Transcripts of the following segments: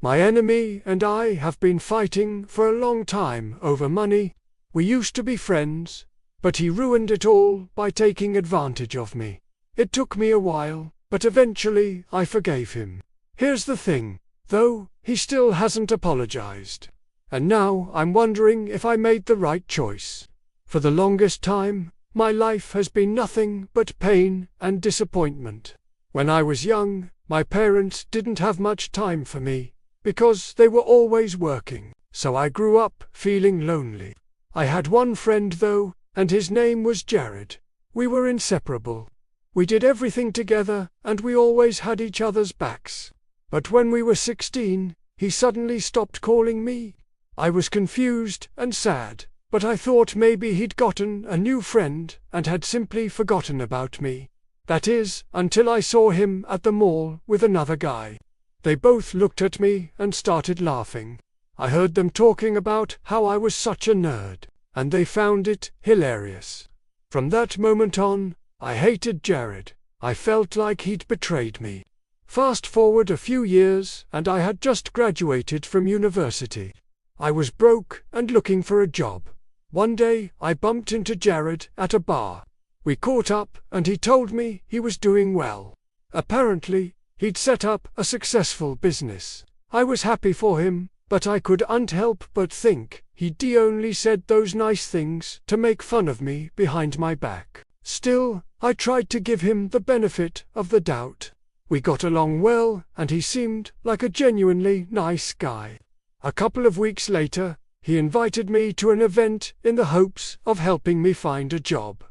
My enemy and I have been fighting for a long time over money. We used to be friends, but he ruined it all by taking advantage of me. It took me a while, but eventually I forgave him. Here's the thing, though, he still hasn't apologized. And now I'm wondering if I made the right choice. For the longest time, my life has been nothing but pain and disappointment. When I was young, my parents didn't have much time for me, because they were always working, so I grew up feeling lonely. I had one friend though, and his name was Jared. We were inseparable. We did everything together, and we always had each other's backs. But when we were 16, he suddenly stopped calling me. I was confused and sad, but I thought maybe he'd gotten a new friend and had simply forgotten about me. That is, until I saw him at the mall with another guy. They both looked at me and started laughing. I heard them talking about how I was such a nerd, and they found it hilarious. From that moment on, I hated Jared. I felt like he'd betrayed me. Fast forward a few years, and I had just graduated from university. I was broke and looking for a job. One day, I bumped into Jared at a bar. We caught up, and he told me he was doing well. Apparently, he'd set up a successful business. I was happy for him, but I couldn't help but think he'd only said those nice things to make fun of me behind my back. Still, I tried to give him the benefit of the doubt. We got along well, and he seemed like a genuinely nice guy. A couple of weeks later, he invited me to an event in the hopes of helping me find a job.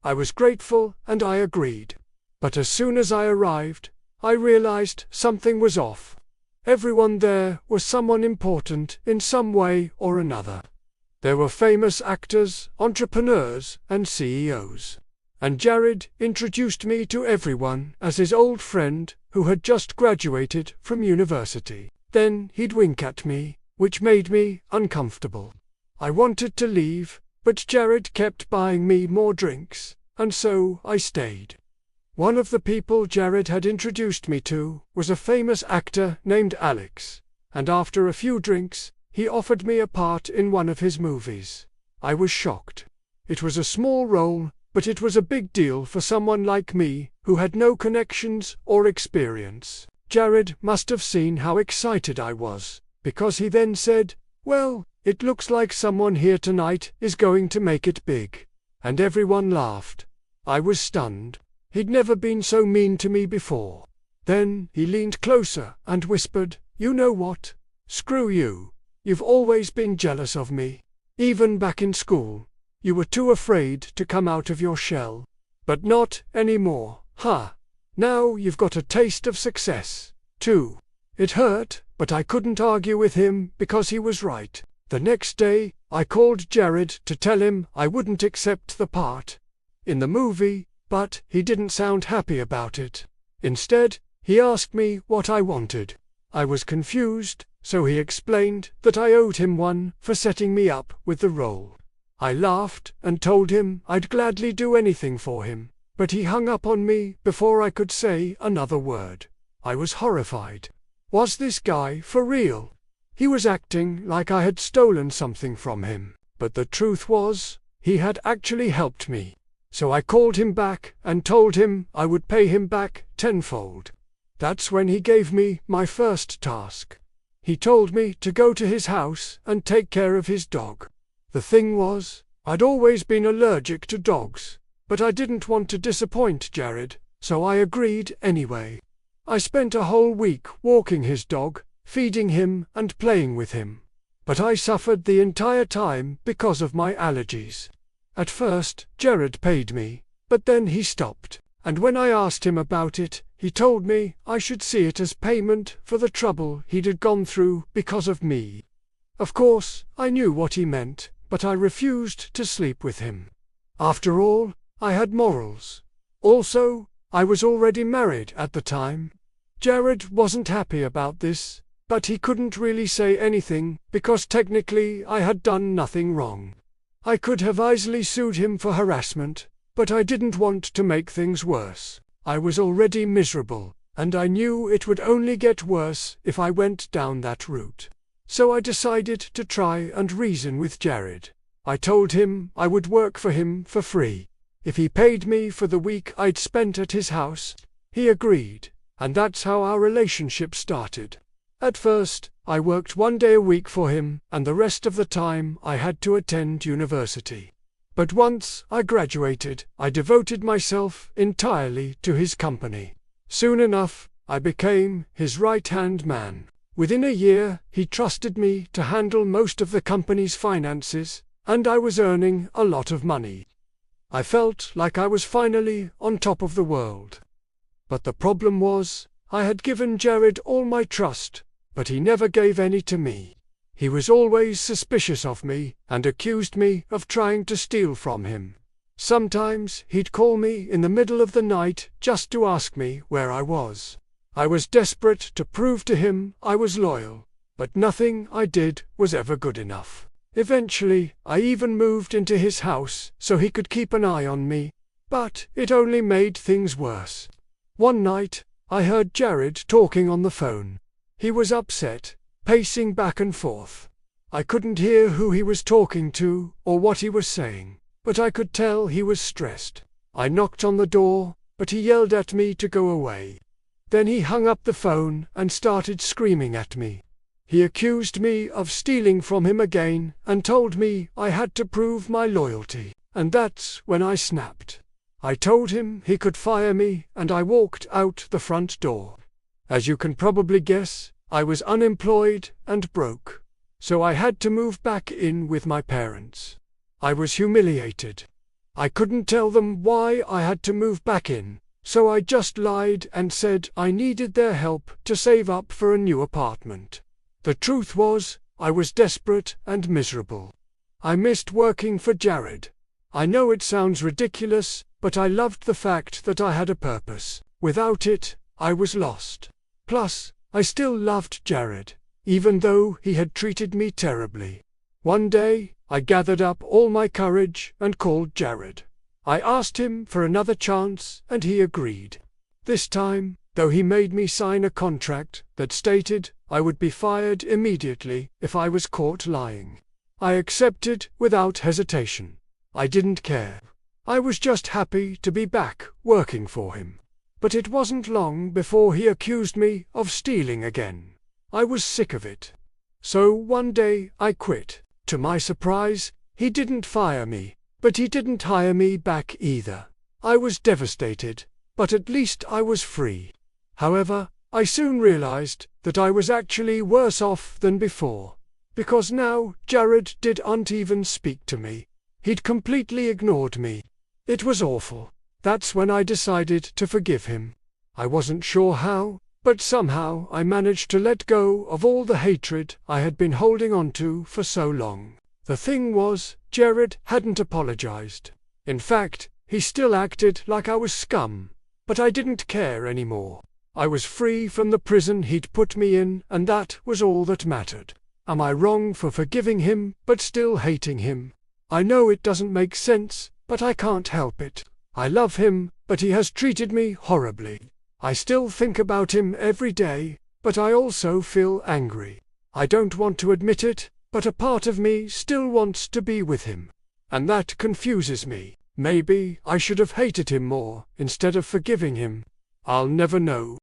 I was grateful and I agreed. But as soon as I arrived, I realized something was off. Everyone there was someone important in some way or another. There were famous actors, entrepreneurs, and CEOs. And Jared introduced me to everyone as his old friend who had just graduated from university. Then he'd wink at me, which made me uncomfortable. I wanted to leave, but Jared kept buying me more drinks, and so I stayed. One of the people Jared had introduced me to was a famous actor named Alex, and after a few drinks, he offered me a part in one of his movies. I was shocked. It was a small role, but it was a big deal for someone like me, who had no connections or experience. Jared must have seen how excited I was, because he then said, "Well, it looks like someone here tonight is going to make it big." And everyone laughed. I was stunned. He'd never been so mean to me before. Then he leaned closer and whispered, "You know what? Screw you. You've always been jealous of me. Even back in school. You were too afraid to come out of your shell. But not anymore, huh? Now you've got a taste of success, too." It hurt, but I couldn't argue with him because he was right. The next day, I called Jared to tell him I wouldn't accept the part in the movie, but he didn't sound happy about it. Instead, he asked me what I wanted. I was confused, so he explained that I owed him one for setting me up with the role. I laughed and told him I'd gladly do anything for him, but he hung up on me before I could say another word. I was horrified. Was this guy for real? He was acting like I had stolen something from him, but the truth was, he had actually helped me. So I called him back and told him I would pay him back tenfold. That's when he gave me my first task. He told me to go to his house and take care of his dog. The thing was, I'd always been allergic to dogs, but I didn't want to disappoint Jared, so I agreed anyway. I spent a whole week walking his dog, feeding him and playing with him. But I suffered the entire time because of my allergies. At first, Jared paid me, but then he stopped, and when I asked him about it, he told me I should see it as payment for the trouble he'd gone through because of me. Of course, I knew what he meant, but I refused to sleep with him. After all, I had morals. Also, I was already married at the time. Jared wasn't happy about this, but he couldn't really say anything because technically I had done nothing wrong. I could have easily sued him for harassment, but I didn't want to make things worse. I was already miserable, and I knew it would only get worse if I went down that route. So I decided to try and reason with Jared. I told him I would work for him for free if he paid me for the week I'd spent at his house. He agreed, and that's how our relationship started. At first, I worked 1 day a week for him, and the rest of the time I had to attend university. But once I graduated, I devoted myself entirely to his company. Soon enough, I became his right-hand man. Within a year, he trusted me to handle most of the company's finances, and I was earning a lot of money. I felt like I was finally on top of the world. But the problem was, I had given Jared all my trust, but he never gave any to me. He was always suspicious of me and accused me of trying to steal from him. Sometimes he'd call me in the middle of the night just to ask me where I was. I was desperate to prove to him I was loyal, but nothing I did was ever good enough. Eventually, I even moved into his house so he could keep an eye on me, but it only made things worse. One night, I heard Jared talking on the phone. He was upset, pacing back and forth. I couldn't hear who he was talking to or what he was saying, but I could tell he was stressed. I knocked on the door, but he yelled at me to go away. Then he hung up the phone and started screaming at me. He accused me of stealing from him again and told me I had to prove my loyalty, and that's when I snapped. I told him he could fire me, and I walked out the front door. As you can probably guess, I was unemployed and broke, so I had to move back in with my parents. I was humiliated. I couldn't tell them why I had to move back in, so I just lied and said I needed their help to save up for a new apartment. The truth was, I was desperate and miserable. I missed working for Jared. I know it sounds ridiculous, but I loved the fact that I had a purpose. Without it, I was lost. Plus, I still loved Jared, even though he had treated me terribly. One day, I gathered up all my courage and called Jared. I asked him for another chance, and he agreed. This time, though, he made me sign a contract that stated I would be fired immediately if I was caught lying. I accepted without hesitation. I didn't care. I was just happy to be back working for him. But it wasn't long before he accused me of stealing again. I was sick of it. So one day I quit. To my surprise, he didn't fire me, but he didn't hire me back either. I was devastated, but at least I was free. However, I soon realized that I was actually worse off than before, because now Jared didn't even speak to me. He'd completely ignored me. It was awful. That's when I decided to forgive him. I wasn't sure how, but somehow I managed to let go of all the hatred I had been holding on to for so long. The thing was, Jared hadn't apologized. In fact, he still acted like I was scum, but I didn't care anymore. I was free from the prison he'd put me in, and that was all that mattered. Am I wrong for forgiving him but still hating him? I know it doesn't make sense, but I can't help it. I love him, but he has treated me horribly. I still think about him every day, but I also feel angry. I don't want to admit it, but a part of me still wants to be with him. And that confuses me. Maybe I should have hated him more instead of forgiving him. I'll never know.